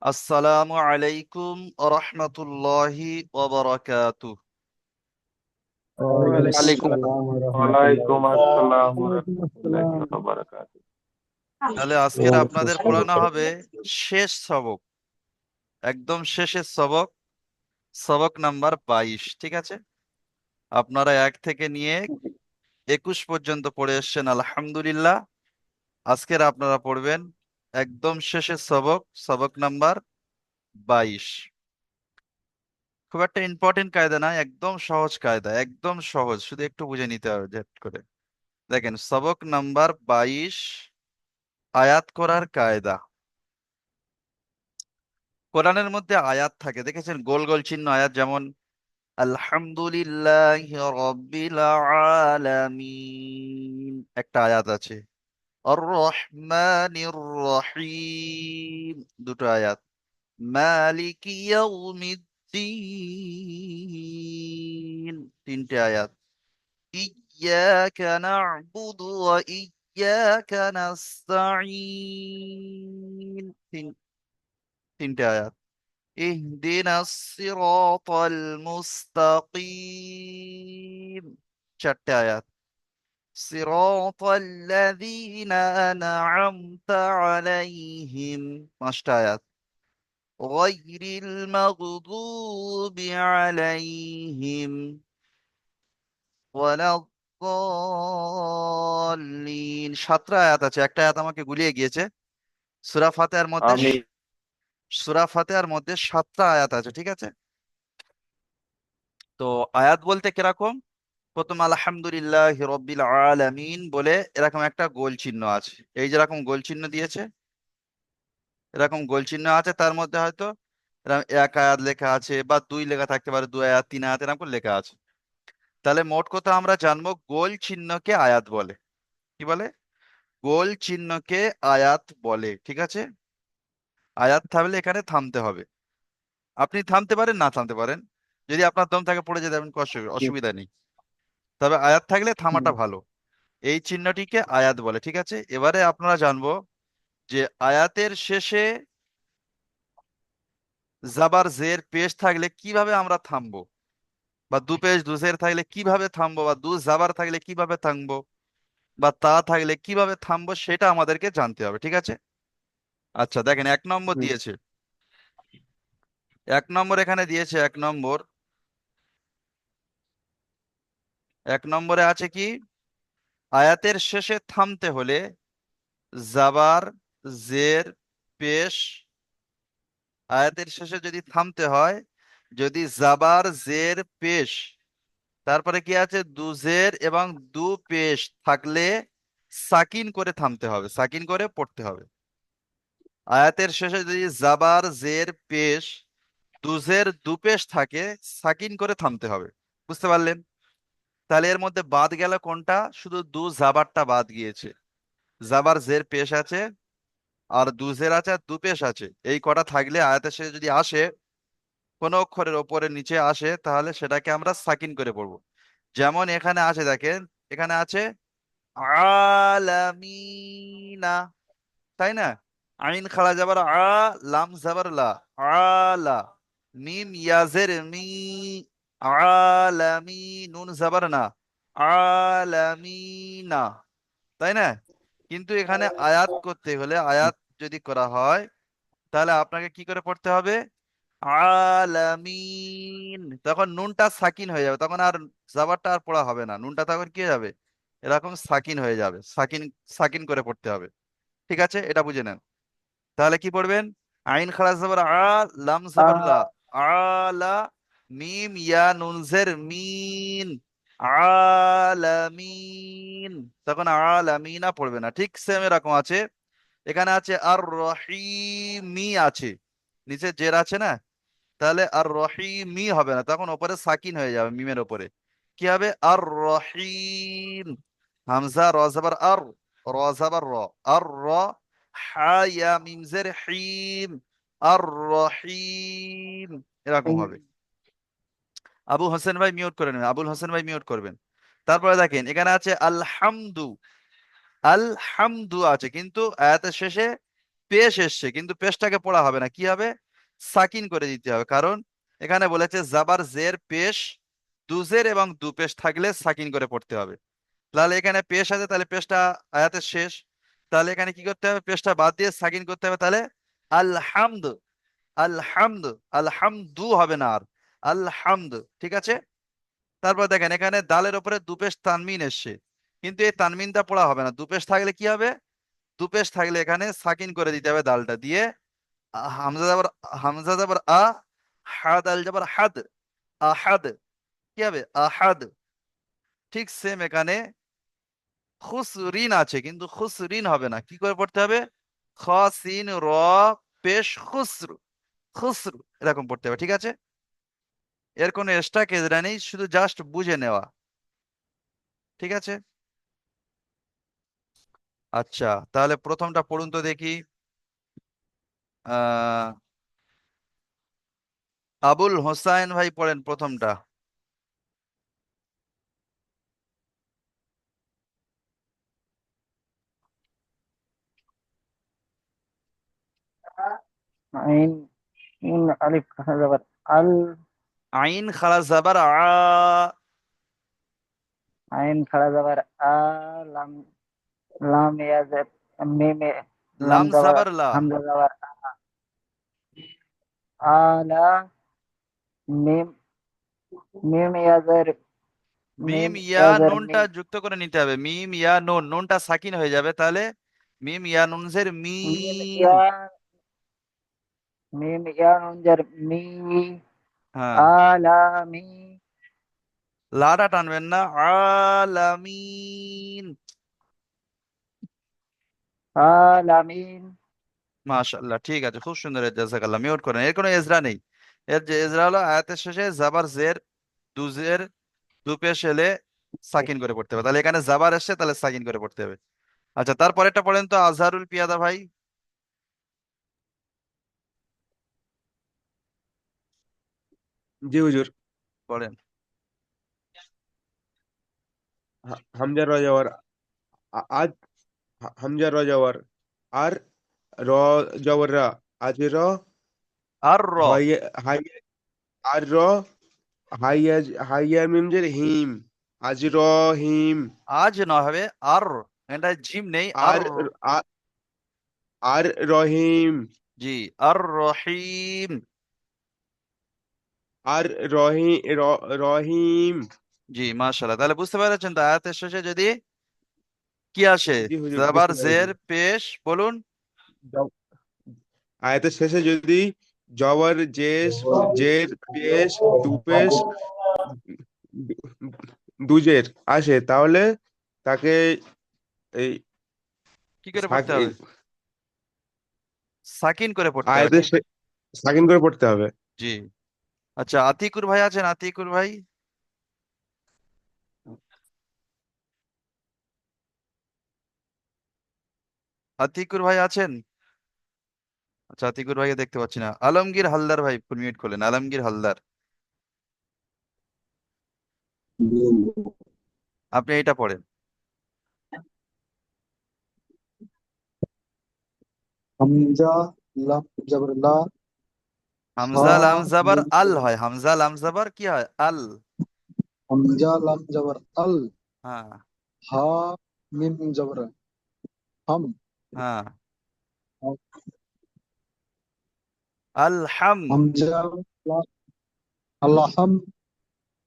আসসালামু আলাইকুম রহমতুল্লাহি ওয়া বারাকাতুহু। ওয়ালাইকুম ওয়ালাইকুম আসসালাম ওয়া রাহমাতুল্লাহি ওয়ালাইকুম আসসালাম ওয়া ওয়া রাহমাতুল্লাহি বারাকাতুহু। ওয়া বারাকাতুহু। তাহলে আজকের ওয়ালাইকুম আপনাদের আসসালাম। পড়ানো হবে শেষ সবক, একদম শেষের সবক, সবক নাম্বার 22। ঠিক আছে, আপনারা 1 থেকে নিয়ে 21 পর্যন্ত পড়ে এসেছেন, আলহামদুলিল্লাহ। আজকের আপনারা পড়বেন একদম শেষের সবক, সবক নাম্বার 22। খুব একটা ইম্পর্টেন্ট কায়দা না, একদম সহজ কায়দা, একদম সহজ, শুধু একটু বুঝে নিতে হবে ঝট করে। দেখেন, সবক নাম্বার 22, আয়াত করার কায়দা। কোরআনের মধ্যে আয়াত থাকে, দেখেছেন, গোল গোল চিহ্ন আয়াত, যেমন আলহামদুলিল্লাহ রব্বিল আলামিন একটা আয়াত আছে, আর রহমানির রহিম দুটো আয়াত, মালিকি ইয়াউমিদ্দিন তিনটে আয়াত, ইয়াকা না'বুদু ওয়া ইয়াকা নাস্তাঈন তিনটে আয়াত, ইহদিনাস সিরাতাল মুস্তাকিম চারটে আয়াত, সিরাতাল্লাযীনা আন'আমতা আলাইহিম পাঁচটা আয়াত, গায়রিল মাগদুবি আলাইহিম ওয়ালাদ-দাল্লিন সাতটা আয়াত আছে। একটা আয়াত আমাকে গুলিয়ে গিয়েছে। সূরা ফাতিহার মধ্যে আমি সাতটা আয়াত আছে, ঠিক আছে। তো আয়াত বলতে কিরকম, প্রথম আলহামদুলিল্লাহ রব্বিল আলামিন বলে এরকম একটা গোল চিহ্ন আছে, এই যেরকম গোল চিহ্ন দিয়েছে, এরকম গোল চিহ্ন আছে, তার মধ্যে হয়তো এরকম এক আয়াত লেখা আছে বা দুই লেখা থাকতে পারে, দুই আয়াত তিন আয়াত এরকম করে লেখা আছে। তাহলে মোট কথা আমরা জানবো গোল চিহ্নকে আয়াত বলে। কি বলে? গোল চিহ্নকে আয়াত বলে, ঠিক আছে। আয়াত থাকলে এখানে থামতে হবে, আপনি থামতে পারেন, না থামতে পারেন, যদি আপনার দম থাকে পড়ে যেতে পারেন, অসুবিধা নেই, তবে আয়াত থাকলে থামাটা ভালো। এই চিহ্নটিকে আয়াত বলে, ঠিক আছে। এবারে আপনারা জানবো যে আয়াতের শেষে জাবার জের পেশ থাকলে কিভাবে আমরা থামবো, বা দু পেশ দু জের থাকলে কিভাবে থামবো, বা দু জাবার থাকলে কিভাবে থামবো, বা তা থাকলে কিভাবে থামবো, সেটা আমাদেরকে জানতে হবে, ঠিক আছে। আচ্ছা, দেখেন 1 নম্বর দিয়েছে, 1 নম্বর এখানে দিয়েছে, 1 নম্বর, 1 নম্বরে আছে কি, আয়াতের শেষে থামতে হলে জাবার জের পেশ, আয়াতের শেষে যদি থামতে হয়, যদি জাবার জের পেশ, তারপরে কি আছে, দুজের এবং দু পেশ থাকলে সাকিন করে থামতে হবে, সাকিন করে পড়তে হবে। আয়াতের শেষে যদি জাবার জের পেশ দুজের দু পেশ থাকে, সাকিন করে থামতে হবে। বুঝতে পারলেন? তাহলে এর মধ্যে বাদ গেল কোনটা, শুধু দু জাবারটা বাদ গিয়েছে। জাবার জের পেশ আছে, আর দুজের আছে, আর দু পেশ আছে, এই কটা থাকলে আয়াতের শেষে যদি আসে, কোন অক্ষরের ওপরে নিচে আসে, তাহলে সেটাকে আমরা সাকিন করে পড়বো। যেমন এখানে আছে, দেখেন, এখানে আছে আলামিনা, তাই না? আইন খাড়া যাবার আ, লাম যাবার লা, আলা, মিম ইয়াজের মি, আলামি, নুন যাবার না, আলামিনা, তাই না? কিন্তু এখানে আয়াত করতে হলে, আয়াত যদি করা হয়, তাহলে আপনাকে কি করে পড়তে হবে, আলামিন, তখন নুনটা সাকিন হয়ে যাবে, তখন আর জাবারটা আর পড়া হবে না, নুনটা তখন কি হয়ে যাবে, এরকম সাকিন হয়ে যাবে, সাকিন, সাকিন করে পড়তে হবে, ঠিক আছে। এটা বুঝে নেন। তাহলে কি পড়বেন, আইন খাড়া জবর আ, লাম জবর লা, আলা, মিম ইয়া নুন জের মিন, আলামিন, তখন আলামিনা পড়বে না। ঠিক সেম এরকম আছে, এখানে আছে আর রহিমি আছে, নিচে জের আছে না, তাহলে আর রহিমি হবে না, তখন ওপরে সাকিন হয়ে যাবে, মিমের ওপরে কি হবে, আর রহিম, হামজা র জবর আর, র জবর র, আর র, হা ইয়া মিম জের হিম, আর রহিম, এরকম হবে। আবু হোসেন ভাই মিউট করে নেবেন, আবুল হোসেন ভাই মিউট করবেন। তারপরে দেখেন এখানে আছে আলহামদু, আলহামদু আছে, কিন্তু আয়াতের শেষে পেশ এসছে, কিন্তু পেশটাকে পড়া হবে না, কি হবে, সাকিন করে দিতে হবে। কারণ এখানে বলেছে জাবার জের পেশ দুজের এবং দু পেশ থাকলে সাকিন করে পড়তে হবে। তাহলে এখানে পেশ আছে, তাহলে পেশটা আয়াতের শেষ, তাহলে এখানে কি করতে হবে, পেশটা বাদ দিয়ে সাকিন করতে হবে। তাহলে আলহামদ, আলহামদ, আলহামদু হবে না আর, আলহামদ, ঠিক আছে। তারপর দেখেন এখানে দালের উপরে দুপেশ তানমিন এসছে, কিন্তু এই তানমিনটা পড়া হবে না, দুপেশ থাকলে কি হবে, দুপেশ থাকলে এখানে সাকিন করে দিতে হবে দালটা দিয়ে। হামজা যাবার, হামজা যাবার আ, হাদ আল যাবার হাদ, আহাদ, কি হবে, আহাদ। ঠিক সেম এখানে খুসরিন আছে, কিন্তু খুসরিন হবে না, কি করে পড়তে হবে, খ সিন র পেশ খুসরু, খুসরু, এরকম পড়তে হবে, ঠিক আছে। এর কোনো এক্সট্রা কেজরা নেই, শুধু জাস্ট বুঝে নেওয়া, ঠিক আছে। আচ্ছা, তাহলে প্রথমটা পড়ুন তো দেখি। আহ আবুল হোসাইন ভাই পড়েন প্রথমটা। আইন ইন আলিফ জবর আল, আইন খাড়া জাবার আ, আইন খাড়া জবর আ, লাম, লাম ইয়াজের, মিম লাম লাম জবর, জাবার লা, হামজা জবর আলা, মিম, মিম ইয়াজের, মিম মিম ইয়া ইয়াজের নুনটা মি, যুক্ত করে নিতে হবে, মিম ইয়া নুন, নুনটা সাকিন হয়ে যাবে, তাহলে মিম ইয়া নুন জের মিম মিন। ইয়া, মিম ইয়া নুনজের মি, হ্যাঁ, আলামি, লাটা টানবেন না, আলামিন। আলামিন, মাশাআল্লাহ, ঠিক আছে, খুব সুন্দর, জাযাকাল্লাহ, মিউট করেন, এর কোনো এজরা নেই। এর যে এজরা হলো আয়াতের শেষে জাবার জের দুজের দু পেশ এলে সাকিন করে পড়তে হবে, তাহলে এখানে জাবার এসছে, তাহলে সাকিন করে পড়তে হবে। আচ্ছা, তারপরেরটা পড়েন তো আজহারুল পিয়াদা ভাই, জি হুজুর। পড়েন। হামজা র যাওয়ার আজ, হামজা র যাওয়ার আর, র যাওয়ার রা, আজ র, আর র, হয় হাই, আর র, হাইয়া মিম জের হিম, আজ র হিম, আজ না হবে আর, এটা জিম নেই আর। আর আ- আর রহিম, জি, আর রহিম। আর রহিম। জি, মাশাআল্লাহ, তাহলে বুঝতে পেরেছেন তো, আয়াতের শেষে যদি কি আসে, জি হুজুর, জাবার বুঝতে পেরেছি। জের পেশ, বলুন। জ- আয়াতের শেষে যদি জবর জেস, জের পেশ, দুপেশ, দুজের আসে, তাহলে তাকে এই কি করে পড়তে হবে, সাকিন করে পড়তে হবে, আয়াতের ঠিক। সাকিন করে পড়তে হবে। জি। আচ্ছা, আতিকুর ভাই আছেন, আতিকুর ভাই, আতিকুর ভাই আছেন। আচ্ছা, আতিকুর ভাইকে দেখতে পাচ্ছি না। আলমগীর হালদার ভাই মিউট করলেন, আলমগীর হালদার, আপনি এটা পড়েন। হামজা লাম জবর লা, হা হামজা লাম জাবার মিম আল জবর, হয়, হামজা লাম জাবার কি হয়, আল। হামজা লাম জবর আল, হ্যাঁ, হা মিম জবর হাম, হ্যাঁ, আলহাম। হামজা লা, আল্লাহ হাম,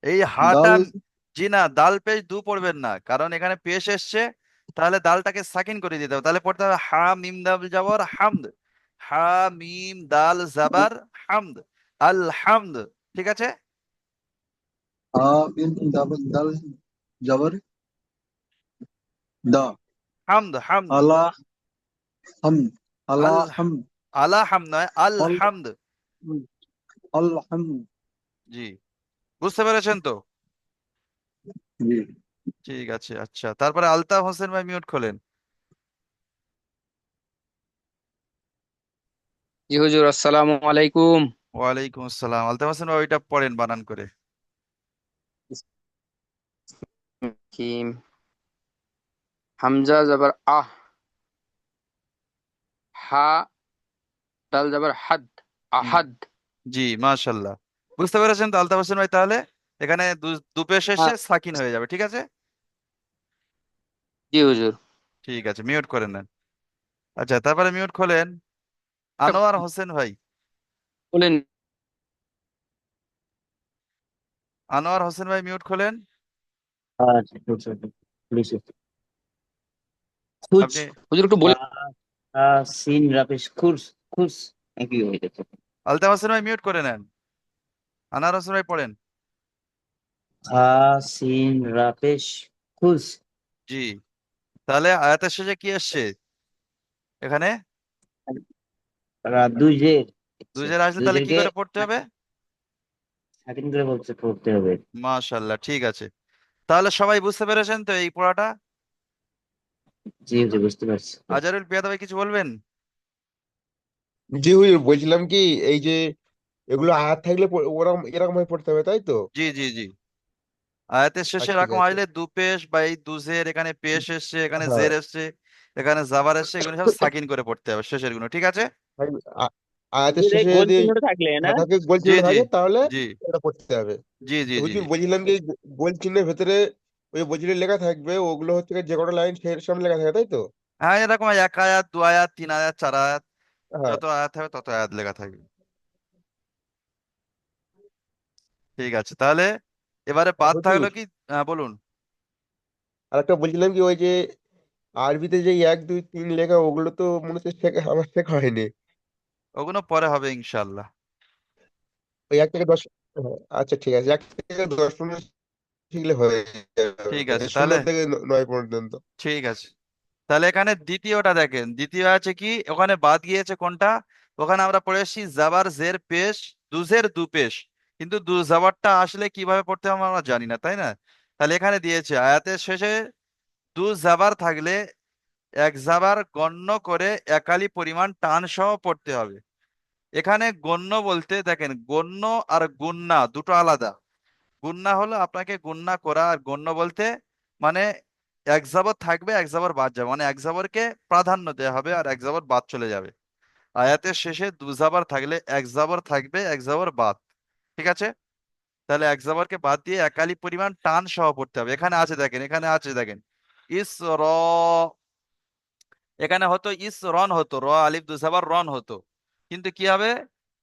এই হাটা, দাল, জি না, দাল পেশ দু পড়বেন না, কারণ এখানে পেশ এসছে, তাহলে দালটাকে সাকিন করে দিতে হবে, তাহলে পড়তে হবে হা মিম দাল জাবর হামদ, হা মিম দাল জাবার হামদ, আলহামদ, ঠিক আছে। হা মিম দাল জবর দা, হামদ, হামদ, আল্লাহ হাম, আল, আল্লাহ হাম, আলা হাম নয়, আল আলহামদ। আল্লাহ হাম। জি, বুঝতে পেরেছেন তো। জি। ঠিক আছে, আচ্ছা, তারপরে আলতাফ হোসেন ভাই মিউট খোলেন। জি হুজুর, আসসালামু আলাইকুম। ওয়ালাইকুম আসসালাম, আলতাফ হোসেন ভাই ওইটা পড়েন বানান করে। কিম, হামজা জবর আহ, হা দাল জবর হাদ, হুম, আহাদ। জি, মাশাল্লাহ। বুঝতে পেরেছেন তো আলতাফ হোসেন ভাই? তাহলে এখানে দুপেশ শেষে হ্যাঁ, সাকিন হয়ে যাবে, ঠিক আছে? জি হুজুর। ঠিক আছে, মিউট করে নেন। আচ্ছা, তারপরে মিউট খোলেন। আনোয়ার হোসেন ভাই। বলেন। আনোয়ার হোসেন ভাই, মিউট খোলেন। আচ্ছা খুশ খুশ খুশ আপনি হুজুর একটু বলে। সিন রাপিস খুশ খুশ একই হয়ে গেছে। আলতাফ হোসেন ভাই, মিউট করে নেন। আনোয়ার হোসেন ভাই পড়েন। সিন রাপিস খুশ। জি, তাহলে আয়াতের শেষে কি আসছে এখানে? দুজের দুজের আসলে তাহলে কি দুজেরকে করে পড়তে হবে? সাকিন করে বলছে পড়তে হবে। মাশাল্লাহ, ঠিক আছে। তাহলে সবাই বুঝতে পেরেছেন তো এই পড়াটা? জি জি বুঝতে পারছি। আজারুল পিয়াদা ভাই, কিছু বলবেন? জি হুজুর, বলছিলাম কি, এই যে এগুলো আয়াত থাকলে ওরকম এরকম ভাবে পড়তে হবে, তাই তো? জি, জি, জি। আয়াতের শেষে ঠিক এরকম আছে। আসলে দুপেশ বা এই দুজের, এখানে পেশ এসছে, এখানে হ্যাঁ, জের এসছে, এখানে জাবার এসছে, এগুলো সব সাকিন করে পড়তে হবে শেষের গুলো, ঠিক আছে? ভাই, আয়াতের হুজুর, এই শেষে গোল যদি চিহ্নটা থাকলে না? থাকে, গোল জি, চিহ্ন জি, থাকে, তাহলে জি, এটা পড়তে হবে। জি, জি, তো জি, হুজুর জি। বলছিলাম কি, গোল চিহ্নের ভেতরে ওই বইগুলো লেখা থাকবে, ওগুলো হচ্ছে যে কটা লাইন সেই সামনে লেখা থাকে, তাই তো? হ্যাঁ, এরকম এক আয়াত, দু আয়াত, তিন আয়াত, চার আয়াত, হ্যাঁ। যত আয়াত হবে তত আয়াত লেখা থাকবে। ঠিক আছে, তাহলে এবারে বাদ থাকলো হুজুর, কি? বলুন। আরেকটা বলছিলাম কি, ওই যে আরবিতে যে 1 2 3 লেখা, ওগুলো তো মনে হচ্ছে আমার শেখা হয়নি। ওগুলো পরে হবে ইনশাল্লাহ। ওই 1 থেকে 10। হ্যাঁ, আচ্ছা ঠিক আছে, 1 থেকে 10 পর্যন্ত শিখলে হয়ে ঠিক যাবে, আছে, শূন্য তাহলে থেকে 9 পর্যন্ত। ঠিক আছে। তাহলে এখানে দ্বিতীয়টা দেখেন, দ্বিতীয় আছে কি? ওখানে বাদ গিয়েছে কোনটা? ওখানে আমরা পড়ে এসেছি জাবার জের পেশ, দুজের দুপেশ। কিন্তু দু জাবারটা আসলে কিভাবে পড়তে হবে আমরা জানি না, তাই না? তাহলে এখানে দিয়েছে আয়াতের শেষে দু জাবার থাকলে এক জাবার গণ্য করে একালি পরিমাণ টান সহ পড়তে হবে। এখানে গণ্য বলতে দেখেন, গণ্য আর গুণনা দুটো আলাদা। গুণনা হলো আপনাকে গুণনা করা, আর গণ্য বলতে মানে এক জাবর থাকবে, এক জাবর বাদ যাবে, মানে এক জাবরকে প্রাধান্য দেওয়া হবে আর এক জাবর বাদ চলে যাবে। আয়াতের শেষে দু জাবর থাকলে এক জাবর থাকবে, এক জাবর বাদ, ঠিক আছে? তাহলে এক জাবরকে বাদ দিয়ে একালি পরিমাণ টান সহ পড়তে হবে। এখানে আছে দেখেন, এখানে আছে দেখেন, ইস র, এখানে হতো ইস রন, হতো র আলিফ দু জাবর রন হতো, কিন্তু কি হবে?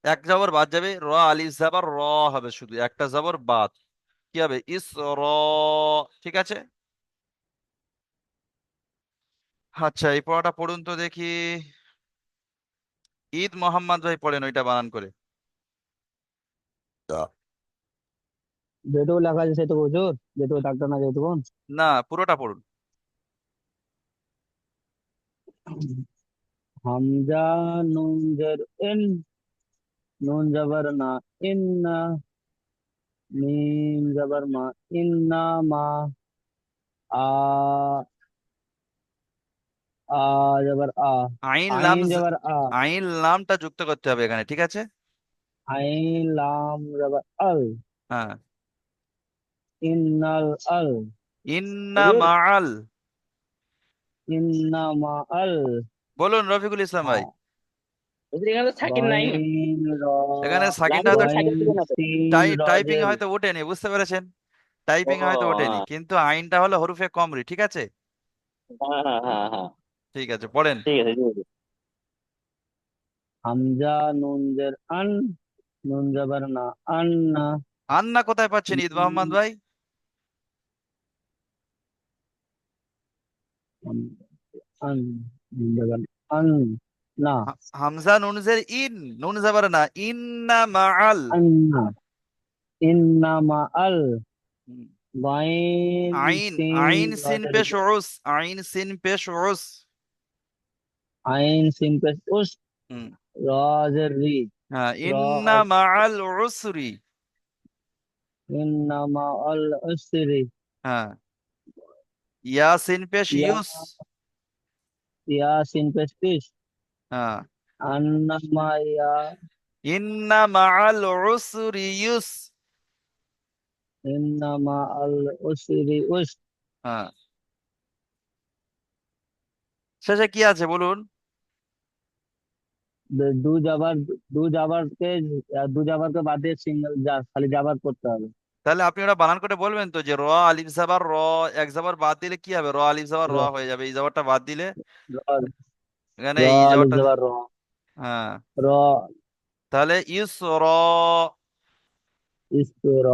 এক জাবর বাদ যাবে, র আলিফ জাবর র হবে, শুধু একটা জাবর বাদ। কি হবে? ইস র, ঠিক আছে? আচ্ছা, এই পড়াটা পড়ুন তো দেখি। ঈদ মোহাম্মদ ভাই পড়েন ওইটা বানান করে। যেটুকু লেখা আছে সেটুকু হুজুর, যেটুকু থাকতো না যেটুকু। না, পুরোটা পড়ুন। হামজা নুন জের ইন, নুন জবর না, ইন্না, মিম জবর মা, ইন্না মা, আ আ জবর আ, আইন লাম আইন জবর আ, আইন লামটা যুক্ত করতে হবে এখানে, ঠিক আছে? আইন লাম জবর আল, হ্যাঁ। ইন্নাল আল। ইন্না হুজুর, মাআল। ইন্না মা আল। বলুন রফিকুল ইসলাম ভাই। হ্যাঁ, হুজুর এখানে তো সাকিন নাই। গইন র, এখানে সাকিনটা লামের হয়তো উপর সাকিন দিবেন না তো? সিন র টাইপিং এ জের। হয়তো ওঠেনি, বুঝতে পেরেছেন? ও টাইপিং এ হয়তো ওঠেনি, হ্যাঁ কিন্তু আইনটা হলো হরফে কমরি, ঠিক আছে? হ্যাঁ হ্যাঁ হ্যাঁ হ্যাঁ। ঠিক আছে, পড়েন। ঠিক আছে জি হুজুর। হামজা নুন জের আন, নুন জবর না, আন্না, আন্না কোথায় পাচ্ছেন ঈদ মোহাম্মদ ভাই? আন, নুন জবর আন, না, হামজা নুনজের ইন, নুন জাবার না, ইন্না মাআল। আন্না, ইন্না মা আল। হুম। গাইন আইন, সিন আইন সিন রাজের, পেশ উস, আইন সিন পেশ উস। আইন সিন পেশ উস, হুম। রাজের রি, হ্যাঁ, র ইন্না আল, মাআল উসরি। ইন্না মা আল উসরি। হ্যাঁ, ইয়াসিন পেশ ইয়া, ইউস। ইয়া সিন পেশ পিস, হ্যাঁ, আন্না মা ইয়া, ইন্না মাআল উসরি ইউস। ইন্না মা আল উসরি উস। হ্যাঁ, শেষে কি আছে বলুন? দু জাবার, দু জাবারকে, দু জাবারকে বাদ দিয়ে সিঙ্গেল খালি জাবার করতে হবে। তাহলে আপনি ওটা বানান করে বলবেন তো, যে র আলিফ জাবার র, এক জাবার বাদ দিলে কি হবে? র আলিফ জাবার র র হয়ে যাবে, এই জাবারটা বাদ দিলে র এখানে র এই আলিফ জাবারটা জাবার র, হ্যাঁ, র তাহলে ইউস র, ইস্তে র,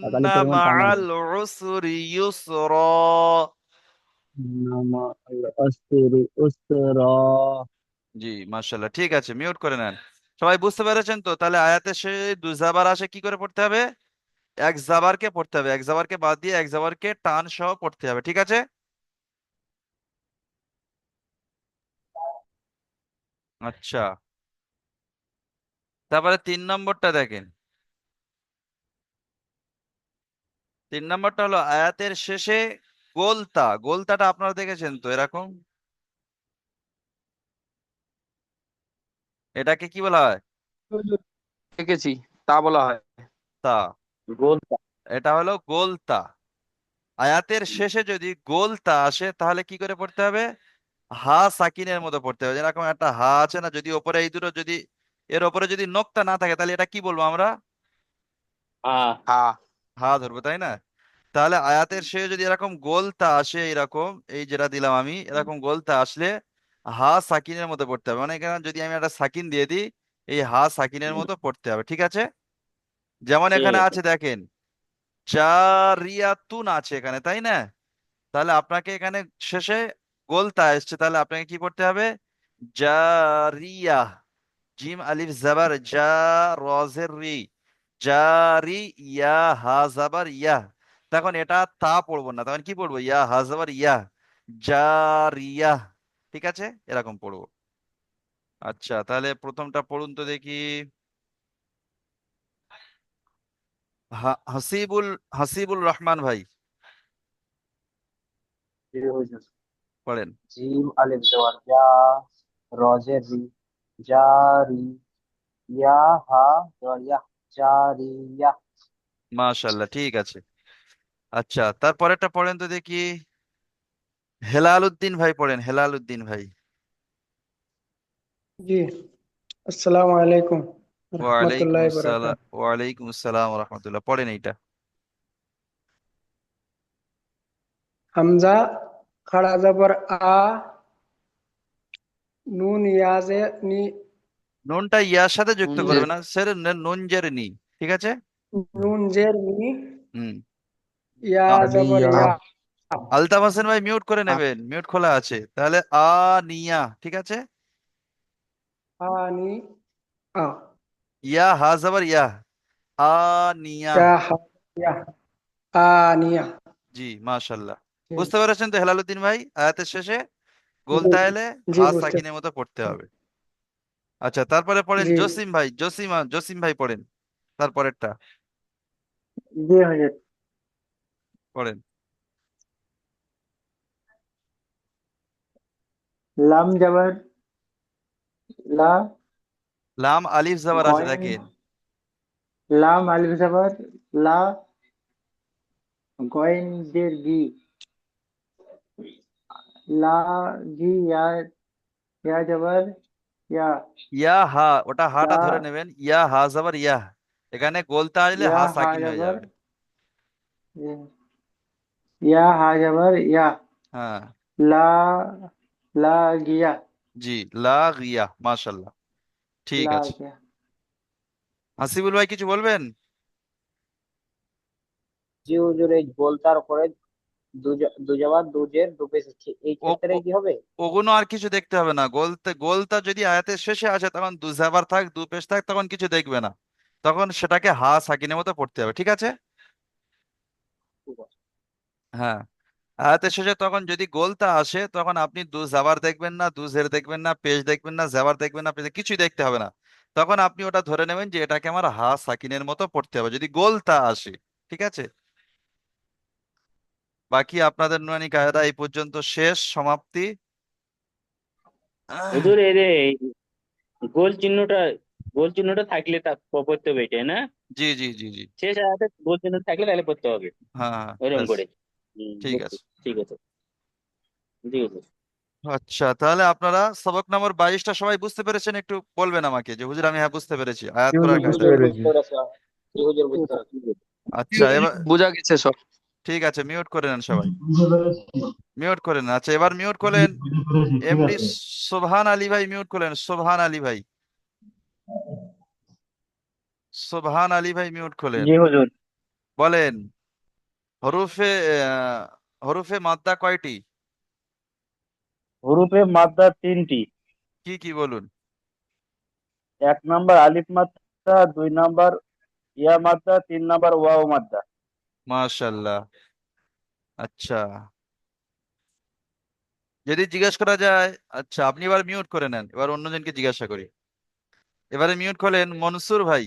খালি ইন্না পরিমাণ টান হবে। মাআল উসরি ইউসর। নামা অস্তিরি উস্তে র। জি, মাশাআল্লাহ, ঠিক আছে, মিউট করে নেন। সবাই বুঝতে পেরেছেন তো? তাহলে আয়াতে সে দুই জাবার আসে, কি করে পড়তে হবে? এক জাবারকে পড়তে হবে, এক জাবারকে বাদ দিয়ে এক জাবারকে টান সহ পড়তে হবে, ঠিক আছে? আচ্ছা, তারপরে 3 নম্বরটা দেখেন। 3 নম্বরটা হলো আয়াতের শেষে গোলতা। গোলতাটা আপনারা দেখেছেন তো এরকম, এটাকে কি বলা হয়? দেখেছি, তা বলা হয় তা, গোল। এটা হলো গোলতা। আয়াতের শেষে যদি গোলতা আসে তাহলে কি করে পড়তে হবে? হা সাকিনের মতো পড়তে হবে। যেরকম একটা হা আছে না, যদি ওপরে এই দুটো যদি, এর ওপরে যদি নোক্তা না থাকে তাহলে এটা কি বলবো আমরা? হ্যাঁ। হা ধরবো, তাই না? তাহলে আয়াতের শেষে যদি এরকম গোলতা আসে, এরকম এই যেটা দিলাম আমি, এরকম গোলতা আসলে হা সাকিনের মতো পড়তে হবে। মানে এখানে যদি আমি একটা সাকিন দিয়ে দিই, এই হা সাকিনের মতো পড়তে হবে, ঠিক আছে? যেমন ঠিক এখানে আছে। আছে দেখেন, জারিয়াতুন আছে এখানে, তাই না? তাহলে আপনাকে এখানে শেষে গোলতা এসছে, তাহলে আপনাকে কি করতে হবে? জারিয়া, জিম আলিফ জাবার জা, রজের রি, জারি, ইয়া হা জাবার ইয়া। তখন এটা তা পড়বো না, তখন কি পড়বো? ইয়া হা জাবার ইয়া, জারিয়া, ঠিক আছে? এরকম পড়বো। আচ্ছা, তাহলে প্রথমটা পড়ুন তো দেখি। হাসিবুল, হাসিবুল রহমান ভাই জি হুজুর। পড়েন। জিম আলিফ জবর জা, রজের রি, জারি, ইয়া হা জবর ইয়া, জারিয়া। মাশাআল্লাহ, ঠিক আছে। আচ্ছা, তারপরেরটা পড়েন তো দেখি। হেলাল উদ্দিন ভাই পড়েন, হেলাল উদ্দিন ভাই। जी अस्सलाम वालेकुम ওয়ালাইকুম रहमतुल्लाहि আসসালাম, बरकात। ওয়ালাইকুম আসসালাম রহমতুল্লাহ, পড়েন এইটা। हमजा खड़ा जबर आ, नून याजे नी, নুনটা ইয়ার সাথে যুক্ত নুন করবে না, স্যার, নুন জের নি, ঠিক আছে? नून जेर नी, হুম। या আ- जबर আলিয়া। या, আলতাফ হোসেন ভাই মিউট করে নেবেন, মিউট খোলা আছে। তাহলে আ নিয়া, ঠিক আছে? आनी आ, ইয়া হা জাবার ইয়া, আ নিয়া। या हा या, आनिया। জি, মাশাল্লাহ। जी বুঝতে পেরেছেন তো হেলালুদ্দিন ভাই? আয়াতের শেষে जी গোলতা এলে जी হা बुझते সাকিনের মতো পড়তে হবে। আচ্ছা, তারপরে পড়েন जी জসিম ভাই, জসিম ভাই পড়েন তারপরেরটা, জি হুজুর। পড়েন। লাম জবর লা, লাম আলিফ জাবার আছে গয়েন, দেখেন। লাম আলিফ জবর লা, গয়েন জের গি, লা গি, ইয়া জবর ইয়া, ইয়া হা, ওটা হাটা ইয়া, ধরে নেবেন, ইয়া হা জাবার ইয়া, এখানে গোলতা আসলে ইয়া হা হা সাকিন হয়ে জবর, যাবে। ইয়া হা জবর ইয়া, হ্যাঁ, লা, লা গিয়া, জি, লা গিয়া, মাশাল্লাহ, ঠিক লা আছে। গিয়া। হাসিবুল ভাই কিছু বলবেন? জি হুজুর, এই গোলতার উপরে দুজাবার দুজের দুপেশ, এই ও ক্ষেত্রে ও- কি হবে? ওগুলো আর কিছু দেখতে হবে না। গোলতা যদি আয়াতের শেষে আসে, তখন দু জাবার থাক দু পেশ থাক, তখন কিছু দেখবে না, তখন সেটাকে হা সাকিনের মতো পড়তে হবে, ঠিক আছে? হ্যাঁ, আয়াতের শেষে তখন যদি গোলতা আসে, তখন আপনি দু জাবার দেখবেন না, দু জের দেখবেন না, পেশ দেখবেন না, জাবার দেখবেন না, পেশ কিছুই দেখতে হবে না। তখন আপনি ওটা ধরে নেবেন যে এটাকে আমার হা সাকিনের মতো পড়তে হবে যদি গোলতা আসে, ঠিক আছে? বাকি আপনাদের নুরানি কায়দা এই পর্যন্ত শেষ, সমাপ্তি। আহ, হুজুর, এই যে গোল চিহ্নটা, গোল চিহ্নটা থাকলে তা পড়তে হবে এটাই না? জি জি জি জি, শেষ আয়াতে গোল চিহ্ন থাকলে তাহলে পড়তে হবে হ্যাঁ হ্যাঁ, ওইরকম ব্যাস, করে। ঠিক বুঝছি। আছে। ঠিক আছে। জি হুজুর। আচ্ছা, তাহলে আপনারা সবক নম্বর 22টা সবাই বুঝতে পেরেছেন? একটু বলবেন আমাকে যে হুজুর আমি হ্যাঁ বুঝতে পেরেছি, আয়াত করার কায়দা। আচ্ছা, এবার বোঝা গেছে সব। ঠিক আছে, মিউট করে নেন সবাই, মিউট করে নেন। আচ্ছা, এবার মিউট করলেন এমডি সোবহান আলী ভাই, মিউট করলেন সোবহান আলী ভাই, সোবহান আলী ভাই মিউট করলেন। জি হুজুর। বলেন হরুফে হরুফে মাদ্দা কয়টি? হুরুফে মাদ্দা 3টি। কি কি বলুন? 1 নাম্বার আলিফ মাদ্দা, 2 নাম্বার ইয়া মাদ্দা, 3 নাম্বার ওয়াও মাদ্দা। মাশাআল্লাহ। আচ্ছা, যদি জিজ্ঞেস করা যায়, আচ্ছা আপনি এবার মিউট করে নেন, এবার অন্যজনকে জিজ্ঞাসা করি। এবারে মিউট করলেন মনসুর ভাই,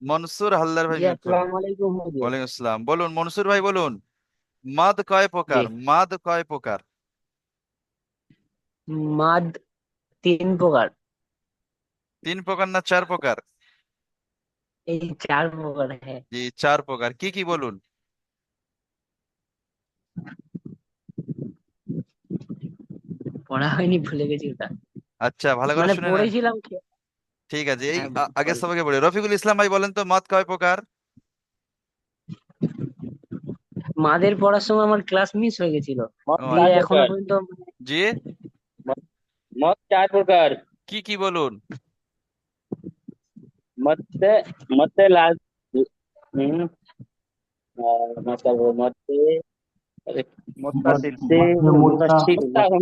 মনসুর হালদার ভাই জি, মিউট করলেন। আসসালামু আলাইকুম হুজুর। ওয়ালাইকুম আসসালাম। বলুন মনসুর ভাই বলুন, মাদ কয় জি, প্রকার? মাদ কয় প্রকার? মাদ 3 প্রকার। 3 প্রকার না 4 প্রকার? এই 4 প্রকার, হ্যাঁ। জি, 4 প্রকার। কি কি বলুন? পড়া হয়নি, ভুলে গেছি ওটা। আচ্ছা, ভালো করে মানে শুনে নেন। পড়েছিলাম ঠিক আছে, এই হ্যাঁ, আগের বলেন। সবাইকে বলি। রফিকুল ইসলাম ভাই বলেন তো মাদ কয় প্রকার? মাদের পড়ার সময় আমার ক্লাস মিস হয়ে গেছিল, ও, মদ দিয়ে 4 প্রকার। এখনো পর্যন্ত জি, মদ মদ 4 প্রকার। কি কি বলুন? মধ্যে মধ্যে লাল। হুম, মধ্যে মুত্তাসিল।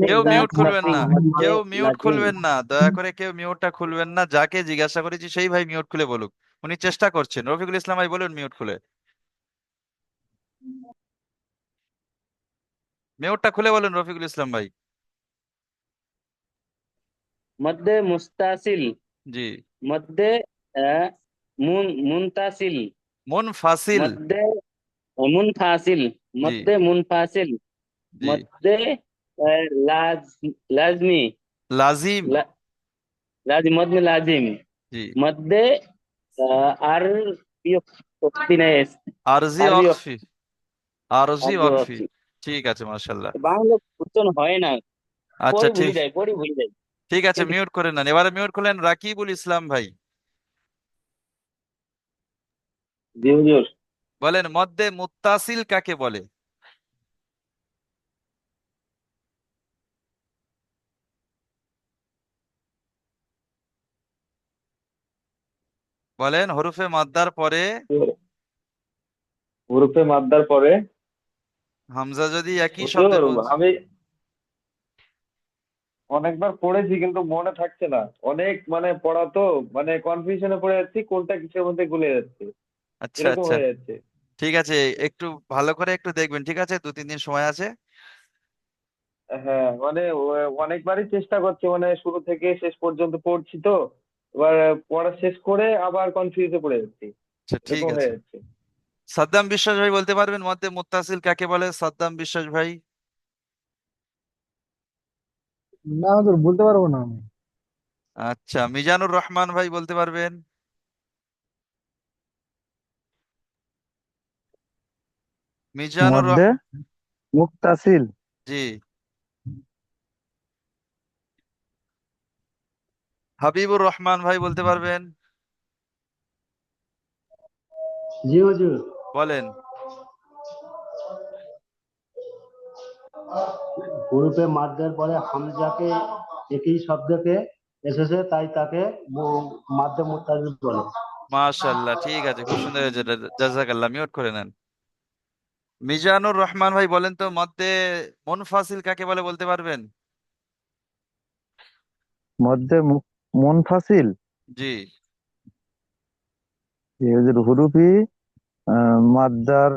কেউ মিউট খুলবেন না, মধ্যে কেউ মিউট লাজিম। খুলবেন না, দয়া করে কেউ মিউটটা খুলবেন না। যাকে জিজ্ঞাসা করেছি সেই ভাই মিউট খুলে বলুক। উনি চেষ্টা করছেন। রফিকুল ইসলাম ভাই বলুন মিউট খুলে, মিউটটা খুলে বলুন রফিকুল ইসলাম ভাই। মধ্যে মুস্তাসিল। জি। মধ্যে মুনতাসিল। মুনফাসিল। মধ্যে মুনফাসিল। জি মধ্যে মুনফাসিল। জি। মধ্যে লাজ লাজমি। লাজিম। লা- লাজিম মধ্যে লাজিম। জি। মধ্যে আর অক্তি নাই। আরজি আরবি ওয়াকফি। আরজি আরবি ওয়াকফি। অক্তি। ঠিক আছে, মাশাল্লাহ। বাংলা উচ্চারণ হয় না। আচ্ছা, পড়ি ভুলে ঠিক, যাই, পড়ি ভুলে যাই। ঠিক আছে, মিউট করে নেন। এবারে মিউট করলেন রাকিবুল ইসলাম ভাই। জি হুজুর। বলেন মধ্যে মুত্তাসিল কাকে বলে? বলেন হরুফে মাদ্দার পরে হুরুফে মাদ্দার পরে। হামজা যদি একই হুজুর শব্দের মধ্যে। আমি অনেকবার পড়েছি কিন্তু মনে থাকছে না, অনেক মানে পড়া তো, মানে কনফিউশনে পড়ে যাচ্ছি, কোনটা কিসের মধ্যে গুলে যাচ্ছে, আচ্ছা এরকম আচ্ছা, হয়ে যাচ্ছে। ঠিক আছে, একটু ভালো করে একটু দেখবেন, ঠিক আছে? 2-3 দিন সময় আছে। হ্যাঁ মানে অনেকবারই চেষ্টা করছি, মানে শুরু থেকে শেষ পর্যন্ত পড়ছি তো, এবার পড়া শেষ করে আবার কনফিউজে পড়ে যাচ্ছি, আচ্ছা, ঠিক এরকম আছে। হয়ে যাচ্ছে। সাদ্দাম বিশ্বাস ভাই বলতে পারবেন মধ্যে মুত্তাসিল কাকে বলে? সাদ্দাম বিশ্বাস ভাই। না হুজুর, বলতে পারবো না আমি। আচ্ছা, মিজানুর রহমান ভাই বলতে পারবেন? মিজানুর মধ্যে রহমান। মুক্তাসিল। জি। হাবিবুর রহমান ভাই বলতে পারবেন? জি হুজুর। বলেন। হুরুফে মাদ্দের পরে হামজাকে একই শব্দকে এসেছে, তাই তাকে মাদ্দে মুত্তাসিল বলে। মাশাআল্লাহ, ঠিক আছে, খুব সুন্দর হয়েছে। জাযাকাল্লাহ, মিউট করে নেন। মিজানুর রহমান ভাই বলেন তো মধ্যে মুনফাসিল কাকে বলে বলতে পারবেন? মধ্যে মুনফাসিল। জি। এই হুজুর, হুরুফি মাদ্দার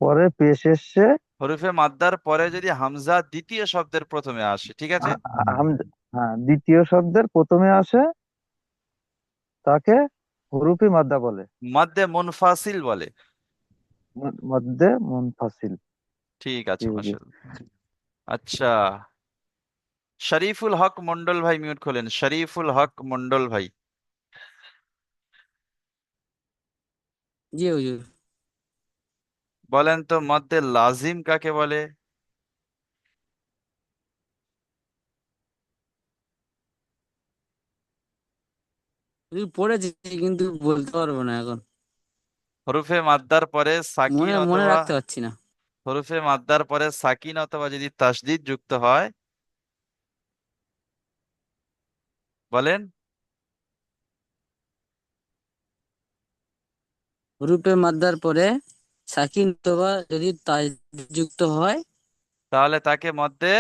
পরে পেশ এসছে। হরফে মাদ্দার পরে যদি হামজা দ্বিতীয় শব্দের প্রথমে আসে, ঠিক আছে? হ্যাঁ, দ্বিতীয় শব্দের প্রথমে আসে, তাকে হুরুফি মাদ্দা বলে। মধ্যে মুনফাসিল বলে। মধ্যে মুনফাসিল। ঠিক জি আছে, হুজুর। মাশাআল্লাহ। আচ্ছা, শরীফুল হক মন্ডল ভাই মিউট খোলেন, শরীফুল হক মন্ডল ভাই। জি হুজুর। বলেন তো মধ্যে লাজিম কাকে বলে? পড়েছি কিন্তু বলতে পারবো না এখন, হরফে মাদ্দার পরে সাকিন মনে মনে অথবা রাখতে পারছি না। হরফে মাদ্দার পরে সাকিন অথবা যদি তাসদিদ যুক্ত হয়, বলেন। হরফে মাদ্দার পরে সাকিন অথবা যদি তাসদিদ যুক্ত হয় তাহলে তাকে মধ্যে,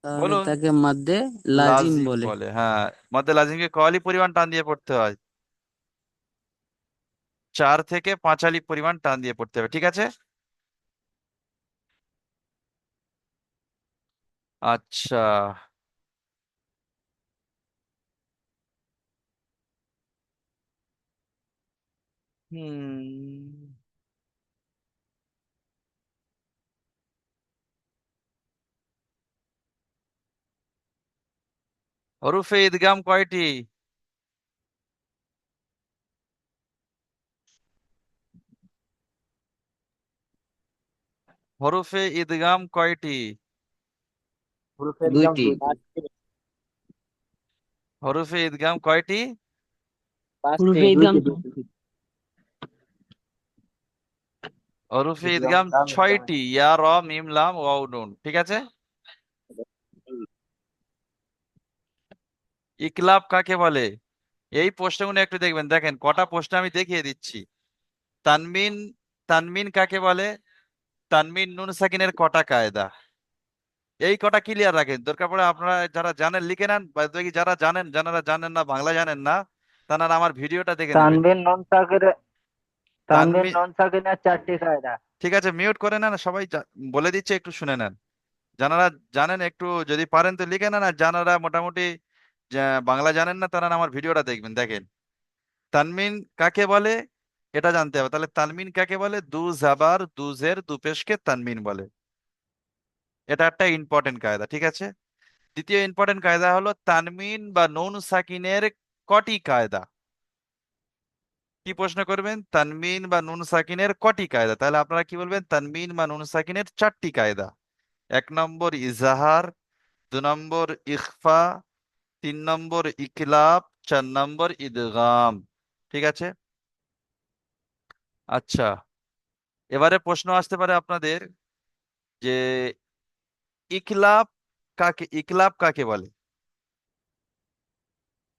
তাহলে বলুন, তাকে মাদ্দে লাজিম লাজিম বলে। বলে। হ্যাঁ, মধ্যে লাজিমকে কলি পরিমাণ টান দিয়ে পড়তে হয়, 4 থেকে 5 আলিফ পরিমাণ টান দিয়ে পড়তে হবে, ঠিক আছে। আচ্ছা, হুম, হরফে ইদগাম কয়টি? হরফে ইদগাম কয়টি? হুরুফে ইদগাম দুইটি। দুইটি। হরফে ইদগাম কয়টি? পাঁচটি। হরফে ইদগাম হরফে ইদগাম ইদগাম লাম ইদগাম 6টি, ইয়া, র, মিম, লাম, ওয়াও, নুন, ঠিক আছে। ইকলাব কাকে বলে? এই প্রশ্নগুলো একটু দেখবেন, দেখেন কটা প্রশ্ন আমি দেখিয়ে দিচ্ছি। তানমিন, তানমিন কাকে বলে? তানমিন নুন সাকিনের কটা কায়দা? এই কটা ক্লিয়ার রাখেন, দরকার পড়ে আপনারা যারা জানেন লিখে নেন, বা দেখি যারা জানেন, যারা জানেন না, বাংলা জানেন না, তারা আমার ভিডিওটা দেখে নেবেন। তানবিন নুন সাকির, তানবিন তানমিন, নুন সাকিনের 4টি কায়দা। ঠিক আছে, মিউট করে নেন সবাই, বলে দিচ্ছে একটু শুনে নেন। যারা জানেন একটু যদি পারেন তো লিখে নেন, আর যারা মোটামুটি বাংলা জানেন না, তারা আমার ভিডিওটা দেখবেন, দেখেন। তানমিন কাকে বলে এটা জানতে হবে। তাহলে তানমিন কাকে বলে? দু জাবার দু জের দু পেশকে তানমিন বলে। এটা একটা ইম্পর্টেন্ট কায়দা, ঠিক আছে। দ্বিতীয় ইম্পর্টেন্ট কায়দা হলো তানমিন বা নুন সাকিনের কটি কায়দা। কি প্রশ্ন করবেন? তানমিন বা নুন সাকিনের কটি কায়দা, তাহলে আপনারা কি বলবেন? তানমিন বা নুন সাকিনের 4টি কায়দা। 1 নম্বর ইজাহার, 2 নম্বর ইখফা, 3 নম্বর ইকলাব, 4 নম্বর ইদগাম, ঠিক আছে। আচ্ছা, এবারে প্রশ্ন আসতে পারে আপনাদের যে ইকলাব কাকে বলে?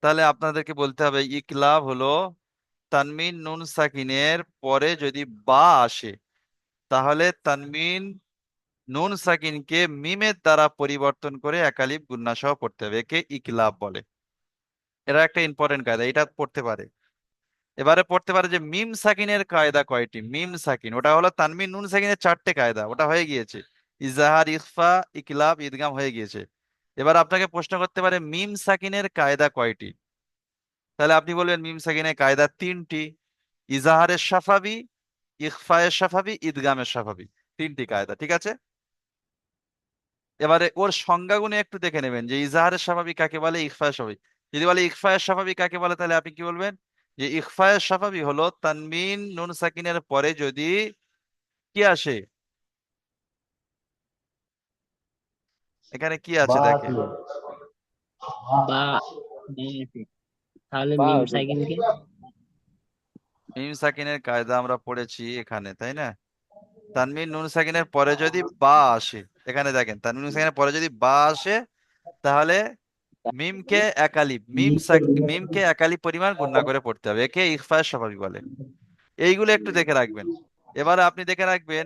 তাহলে আপনাদেরকে বলতে হবে ইকলাব হলো তানমিন নুন সাকিনের পরে যদি বা আসে, তাহলে তানমিন নুন সাকিনকে মিমের দ্বারা পরিবর্তন করে একালিফ গুন্না সহ পড়তে হবে, একে ইকলাব বলে। এটা একটা ইম্পর্টেন্ট কায়দা, এটা পড়তে পারে। এবারে পড়তে পারে যে মিম সাকিনের কায়দা কয়টি? মিম সাকিন, ওটা হলো তানমিন নুন সাকিনের 4টে কায়দা, ওটা হয়ে গিয়েছে। ইজাহার, ইখফা, ইকলাব, ইদগাম হয়ে গিয়েছে। এবার আপনাকে প্রশ্ন করতে পারে মিম সাকিনের কায়দা কয়টি? তাহলে আপনি বলবেন মিম সাকিনের কায়দা 3টি। ইজাহারের সাফাবি, ইখফায়ের সাফাবি, ইদগামের সাফাবি, 3টি কায়দা, ঠিক আছে। এবারে ওর সংজ্ঞাগুলো একটু দেখে নেবেন যে ইজাহারের স্বাভাবিক কাকে বলে, ইখফায়ের স্বাভাবিক। যদি বলে ইখফায়ের স্বাভাবিক কাকে বলে, তাহলে আপনি কি বলবেন? যে ইখফায়ের স্বাভাবিক হলো তানমিন নুন সাকিনের পরে যদি কি আসে, এখানে কি আছে বা দেখেন। আসলে বা তাহলে বা মিম হবে। সাকিনকে মিম সাকিনের কায়দা আমরা পড়েছি এখানে, তাই না? তানমিন নুন সাকিনের পরে যদি বা আসে, এখানে দেখেন তানমিন নুন সাকিনের পরে যদি বা আসে, তাহলে মিমকে একালিফ, মিমকে একালিফ পরিমাণ গুণনা করে পড়তে হবে, একে ইখফায়ের স্বাভাবিক বলে। এইগুলো একটু দেখে রাখবেন। এবারে আপনি দেখে রাখবেন,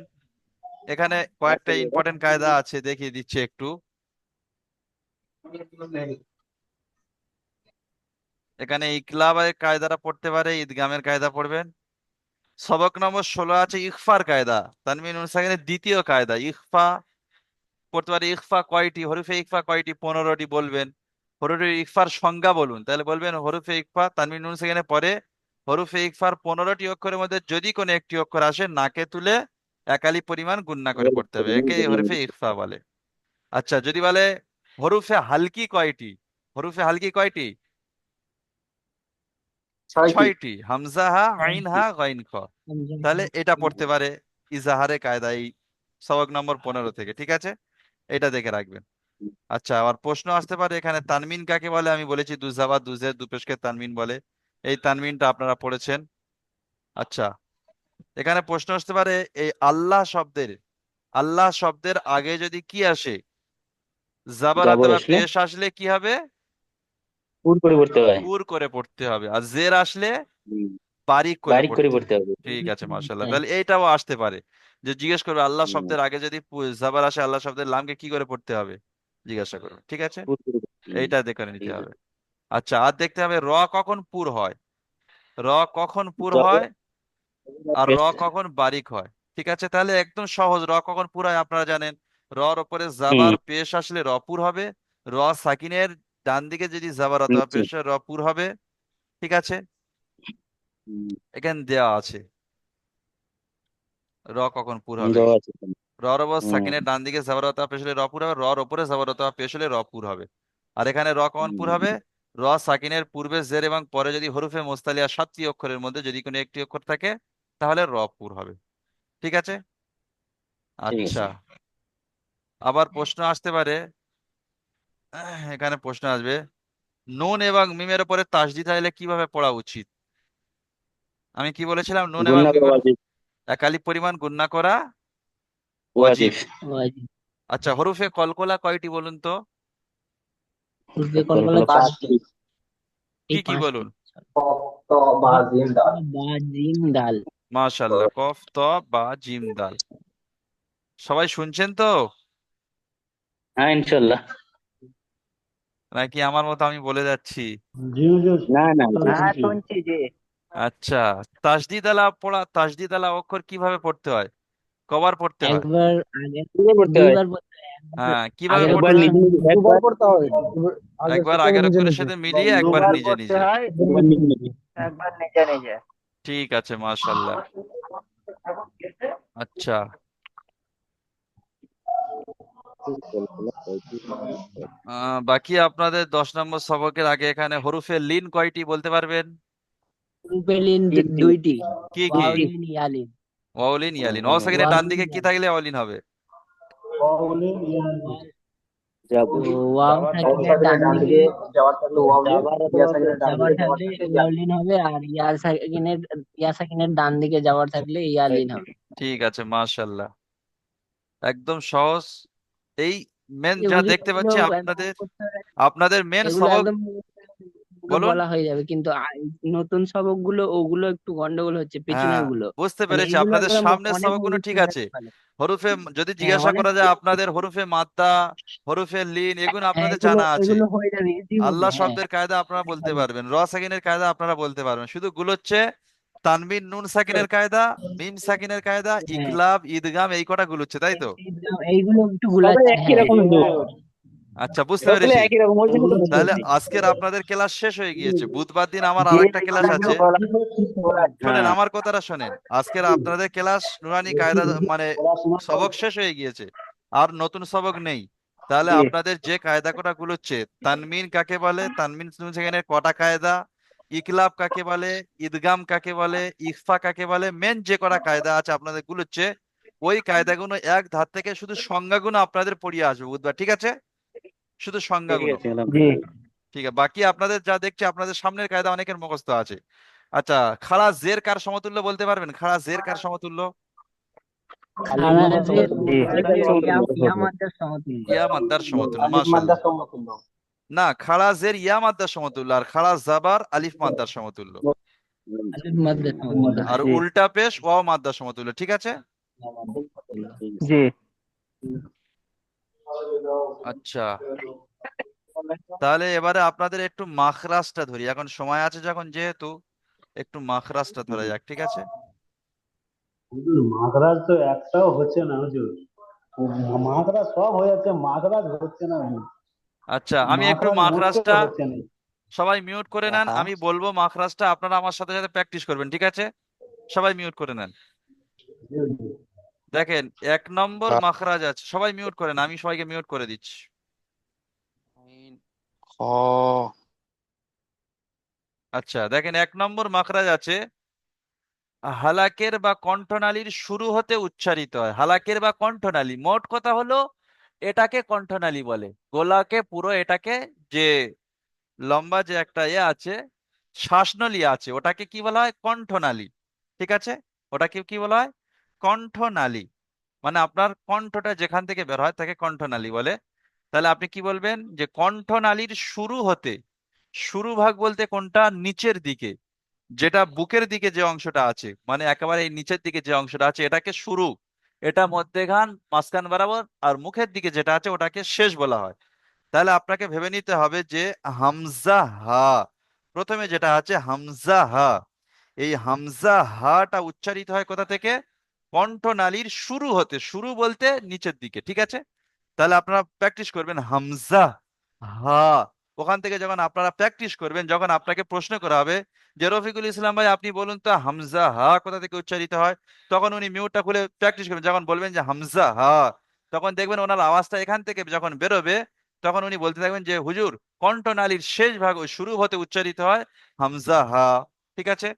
এখানে কয়েকটা ইম্পর্টেন্ট কায়দা আছে, দেখিয়ে দিচ্ছি একটু। এখানে ইকলাবের কায়দাটা পড়তে পারে, ইদগামের কায়দা পড়বেন। সবক নম্বর 16 আছে ইখফার কায়দা, তানমিন নুন সাকিনের দ্বিতীয় কায়দা ইখফা পড়তে পারে। ইখফা কয়টি? হরফে ইখফা কয়টি? 15টি বলবেন। হরফে ইখফার সংজ্ঞা বলুন, তাহলে বলবেন হরফে ইখফা তানমিন নুন সাকিনের পরে হরফে ইখফার 15টি অক্ষরের মধ্যে যদি কোনো একটি অক্ষর আসে, নাকে তুলে একালি পরিমাণ গুণনা করে পড়তে হবে, একে হরফে ইখফা বলে। আচ্ছা, যদি বলে হরফে হালকি কয়টি? হরফে হালকি কয়টি? 6টি। হামজা হা, আইন হা, গাইন খ। তাহলে এটা পড়তে পারে ইজাহারে কায়দা, এই সবক নম্বর 15 থেকে, ঠিক আছে। এটা দেখে রাখবেন। আচ্ছা, আবার প্রশ্ন আসতে পারে এখানে তানমিন কাকে বলে। আমি বলেছি দুজাবা দুজের দুপেশকে তানমিন বলে। এই তানমিনটা আপনারা পড়েছেন। আচ্ছা, এখানে প্রশ্ন আসতে পারে এই আল্লাহ শব্দের আগে যদি কি আসে, জাবার জবর অথবা আসলে পেশ আসলে কি হবে? পুর করে পড়তে হয়। পুর করে পড়তে হবে। আর জের আসলে হুম, বারিক করে বারিক করে পড়তে হবে। পড়তে হবে। ঠিক আছে, মাশাআল্লাহ। তাই। তাহলে এইটাও আসতে পারে যে জিজ্ঞেস করবে আল্লাহ হুম, শব্দের আগে যদি জাবার আসে, আল্লাহ শব্দের লামকে কি করে পড়তে হবে জিজ্ঞাসা করবে। ঠিক আছে, পুর করে এইটা দেখে নিতে ঠিক আছে। হবে। আচ্ছা, আর দেখতে হবে র কখন পুর হয়, র কখন পুর জবর হয়, আর র পেশ। কখন বারিক হয়। ঠিক আছে, তাহলে একদম সহজ। র কখন পুর হয় আপনারা জানেন, রর উপরে হুম, জাবার পেশ আসলে র পুর হবে। র সাকিনের ডান দিকে যদি জাবার অথবা নিশ্চয়ই। পেশ হয়, র পুর হবে। ঠিক আছে, হুম, এখানে দেওয়া আছে র কখন পুর হবে। দেওয়া আছে। রর ওপর হুম, সাকিনের ডান দিকে জাবার অথবা পেশ হলে র পুর হবে, রর ওপরে জাবার অথবা পেশ হলে র পুর হবে। আর এখানে র কখন পুর হুম, হবে? র সাকিনের পূর্বে জের এবং পরে যদি হরফে মুস্তালিয়া 7টি অক্ষরের মধ্যে যদি কোনো একটি অক্ষর থাকে, তাহলে র পুর হবে। ঠিক আছে। ঠিক আচ্ছা, আছে। আবার প্রশ্ন আসতে পারে, এখানে প্রশ্ন আসবে নুন এবং মিমের উপরে তাসদিদ হলে কিভাবে পড়া উচিত। আমি কি বলেছিলাম? নুন এবং গুণনা করা মিমের ওয়াজিব। এক আলিফ পরিমাণ গুণনা করা ওয়াজিব। ওয়াজিব। ওয়াজিব। আচ্ছা, হরফে কলকলা কয়টি বলুন তো? পূর্বে কলকলা কলকলা চারটি। 5টি। কি এই কি পাঁচটি। বলুন? কফ, ত, বা, জিম, দাল। মাশাআল্লাহ, কফ ত বা জিম দাল। সবাই শুনছেন তো, হ্যাঁ, ইনশাল্লাহ। নাকি আমার মতো আমি বলে যাচ্ছি? জি হুজুর, না না, সব হ্যাঁ শুনছি। শুনছি জি। আচ্ছা, তাসদিদ আলা অক্ষর কিভাবে পড়তে হয়, কবার পড়তে হয়? একবার আগে, কিভাবে পড়তে হয়? দুইবার বলতে হয়। একবার হ্যাঁ, কিভাবে আগের পড়তে একবার অক্ষরের হয়? নিজে সঙ্গে নিজে, মিলিয়ে, একবার পড়তে হবে আগের একবার সাথে আগের নিজে অক্ষরের নিজে। সাথে মিলিয়ে, একবার দুবার নিজে পড়তে নিজে। হয়, একবার নিজে নিজে। একবার নিজে নিজে। ঠিক আছে, মাশাআল্লাহ। আচ্ছা, বাকি আপনাদের 10 নম্বর সবকের আগে এখানে হরফে লিন কয়টি বলতে পারবেন? রুপেলিন তিনটি। দুইটি। কি কি? তিনটি। ওয়াওলিন, ইয়ালিন। ওয়াউলিন ইয়ালিন। ওয়াও সাকিনের ডান ওয়াওলিন, দিকে কি ইয়ালিন। থাকলে ওয়ালিন হবে? কওলিন ইয়ানি। ওয়াও- যাবো। ওয়াও সাকিনের ডান দিকে যাবার অথবা যাবার থাকলে ওয়াওলিন হবে, আর ইয়া সাকিনের ডান দিকে যাবার থাকলে ইয়ালিন হবে। ঠিক আছে, মাশাআল্লাহ, একদম সহজ। এই মেন এই যা হুজুর, দেখতে এগুলো পাচ্ছি একদম আপনাদের, মুখস্থ হয়ে- আপনাদের মেন এগুলো সবক। একদম মুখস্থ হয়ে গেলে বলুন। বলা হয়ে যাবে, কিন্তু নতুন সবক গুলো ওগুলো একটু গন্ডগোল হচ্ছে, পেছনের হ্যাঁ, গুলো। বুঝতে মানে পেরেছি। এগুলো আপনাদের একদম সামনের অনেক সবকগুলো মুখস্থ ঠিক হয়ে আছে। ফেলে। যদি হ্যাঁ, জিজ্ঞাসা অনেক। করা যায় আপনাদের হরফে মাদ্দা, হরফে লিন, এগুলো হ্যাঁ, আপনাদের এগুলো জানা আছে। এগুলো হয়ে যাবে, ইজি হবে। আল্লাহ হ্যাঁ, শব্দের কায়দা আপনারা বলতে পারবেন, র সাকিনের কায়দা আপনারা বলতে পারবেন। শুধু গুলো হচ্ছে তানবিন নুন সাকিনের কায়দা, মিম সাকিনের কায়দা, হ্যাঁ, ইকলাব, ঈদগাম, এই কটা গুলো হচ্ছে, তাই তো? এইগুলো একটু সবাই গুলাচ্ছে। একই হ্যাঁ, রকম তো। আচ্ছা, বুঝতে সকলে পেরেছি। একই রকম, ওই জন্য তো তাহলে বলতেছি। আজকের আপনাদের ক্লাস শেষ হয়ে গিয়েছে। বুধবার দিন আমার জি আরেকটা জি, ক্লাস একটু আছে। বলাচ্ছি। শোনেন, হ্যাঁ, আমার কথাটা শোনেন। আজকের আপনাদের ক্লাস নুরানি কায়দা মানে সবক শেষ হয়ে গিয়েছে, আর নতুন সবক নেই। তাহলে জি আপনাদের যে কায়দা কটা গুলো হচ্ছে, তানমিন কাকে বলে, তানমিন নুন সেখানে কটা কায়দা, ইকলাব কাকে বলে, ইদগাম কাকে বলে, ইখফা কাকে বলে, মেন যে কটা কায়দা আছে আপনাদের গুলো হচ্ছে, ওই কায়দাগুলো এক ধার থেকে শুধু সংজ্ঞাগুলো আপনাদের পড়িয়ে আসবে বুধবার। ঠিক আছে, শুধু ঠিক সংজ্ঞাগুলো। আছে। জি। ঠিক আছে, বাকি আপনাদের যা দেখছি আপনাদের সামনের কায়দা অনেকের মুখস্থ আছে। আচ্ছা, খাড়া জের কার সমতুল্য বলতে পারবেন? খাড়া জের কার সমতুল্য? খারাজের জি ইয়া মাদ্রার সমতুল্য। ইয়া মাদ্দার সমতুল্য, আলিফ মাদ্দা মাশাআল্লাহ। সমতুল্য। না, খাড়া জের ইয়া মাদ্দার সমতুল্য, আর খাড়া জাবার আলিফ মাদ্দার সমতুল্য, আলিফ মাদ্রার সমতুল্য। আর জি উল্টা পেশ ওয়াও মাদ্দার সমতুল্য। ঠিক আছে। জি। আচ্ছা, তাহলে এবারে আপনাদের একটু মাখরাজটা ধরি, এখন সময় আছে যখন, যেহেতু একটু মাখরাজটা ধরা যাক। ঠিক আছে। হুজুর, মাদ্রাজ তো একটাও হচ্ছে না হুজুর। মাদ্রাজ সব হয়ে যাচ্ছে, মাদ্রাজ হচ্ছে না হুজুর। আচ্ছা, আমি একটু মাদ্রাজ মাখরাজটা, মোটেও হচ্ছে না। সবাই মিউট করে নেন, হ্যাঁ আমি বলবো মাখরাজটা, আপনারা আমার সাথে সাথে প্র্যাকটিস করবেন। ঠিক আছে, সবাই মিউট করে নেন। জি হুজুর। দেখেন, 1 নম্বর মাখরাজ আছে, সবাই মিউট করেন, আমি সবাইকে মিউট করে দিচ্ছি। আচ্ছা, দেখেন, 1 নম্বর মাখরাজ আছে, হালাকের বা কণ্ঠনালীর শুরু হতে উচ্চারিত হয়। হালাকের বা কণ্ঠনালী, মোট কথা হলো এটাকে কণ্ঠনালী বলে। গলাকে পুরো এটাকে যে লম্বা যে একটা আছে, শ্বাসনলী আছে, ওটাকে কি বলা হয়? কণ্ঠনালী। ঠিক আছে, ওটাকে কি বলা হয়? কণ্ঠনালী। মানে আপনার কণ্ঠটা যেখান থেকে বের হয় তাকে কণ্ঠনালী বলে। তাহলে আপনি কি বলবেন যে কণ্ঠনালীর শুরু হতে, শুরু ভাগ বলতে কোনটা? নিচের দিকে, যেটা বুকের দিকে যে অংশটা আছে, মানে একেবারে এই নিচের দিকে যে অংশটা আছে এটাকে শুরু, এটা মধ্যেখান মাঝখান বরাবর, আর মুখের দিকে যেটা আছে ওটাকে শেষ বলা হয়। তাহলে আপনাকে ভেবে নিতে হবে যে হামজা হা, প্রথমে যেটা আছে হামজা হা, এই হামজা হাটা উচ্চারিত হয় কোথা থেকে? কণ্ঠনালীর শুরু হতে, শুরু বলতে নিচের দিকে। ঠিক আছে, তাহলে আপনারা প্র্যাকটিস করবেন হামজা হা। ওখান থেকে যখন আপনারা প্র্যাকটিস করবেন, যখন আপনাকে প্রশ্ন করা হবে যে রফিকুল ইসলাম ভাই আপনি বলুন তো হামজা হা কোথা থেকে উচ্চারিত হয়, তখন উনি মিউটটা খুলে প্র্যাকটিস করবেন। যখন বলবেন যে হামজা হা, তখন দেখবেন ওনার আওয়াজটা এখান থেকে যখন বেরোবে, তখন উনি বলতে থাকবেন যে হুজুর কণ্ঠনালীর শেষ ভাগ ওই শুরু হতে উচ্চারিত হয় হামজা হা। ঠিক আছে।